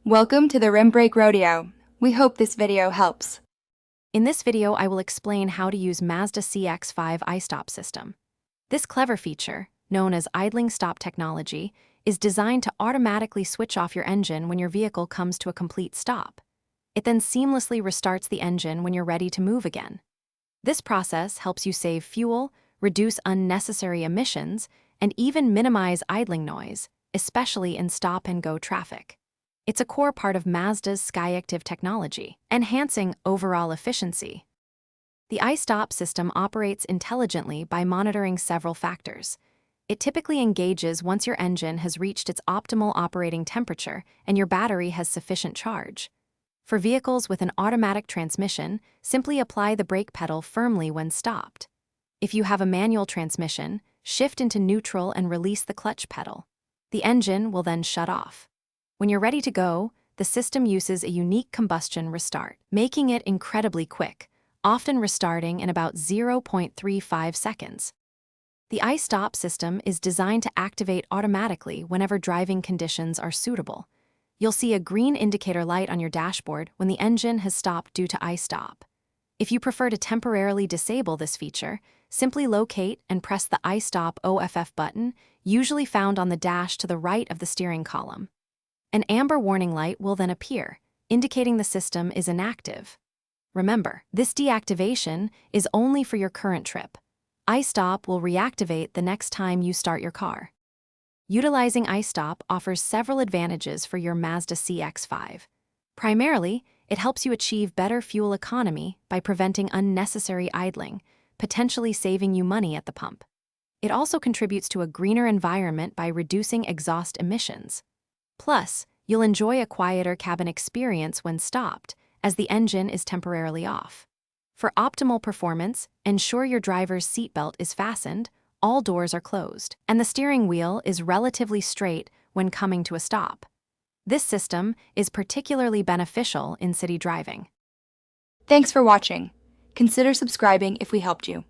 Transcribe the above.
Welcome to the Rim Brake Rodeo. We hope this video helps. In this video, I will explain how to use Mazda CX-5 iStop system. This clever feature, known as idling stop technology, is designed to automatically switch off your engine when your vehicle comes to a complete stop. It then seamlessly restarts the engine when you're ready to move again. This process helps you save fuel, reduce unnecessary emissions, and even minimize idling noise, especially in stop-and-go traffic. It's a core part of Mazda's Regenerative technology, enhancing overall efficiency. The iStop system operates intelligently by monitoring several factors. It typically engages once your engine has reached its optimal operating temperature and your battery has sufficient charge. For vehicles with an automatic transmission, simply apply the brake pedal firmly when stopped. If you have a manual transmission, shift into neutral and release the clutch pedal. The engine will then shut off. When you're ready to go, the system uses a unique combustion restart, making it incredibly quick, often restarting in about 0.35 seconds. The iStop system is designed to activate automatically whenever driving conditions are suitable. You'll see a green indicator light on your dashboard when the engine has stopped due to iStop. If you prefer to temporarily disable this feature, simply locate and press the iStop OFF button, usually found on the dash to the right of the steering column. An amber warning light will then appear, indicating the system is inactive. Remember, this deactivation is only for your current trip. iStop will reactivate the next time you start your car. Utilizing iStop offers several advantages for your Mazda CX-5. Primarily, it helps you achieve better fuel economy by preventing unnecessary idling, potentially saving you money at the pump. It also contributes to a greener environment by reducing exhaust emissions. Plus, you'll enjoy a quieter cabin experience when stopped, as the engine is temporarily off. For optimal performance, ensure your driver's seatbelt is fastened, all doors are closed, and the steering wheel is relatively straight when coming to a stop. This system is particularly beneficial in city driving. Thanks for watching. Consider subscribing if we helped you.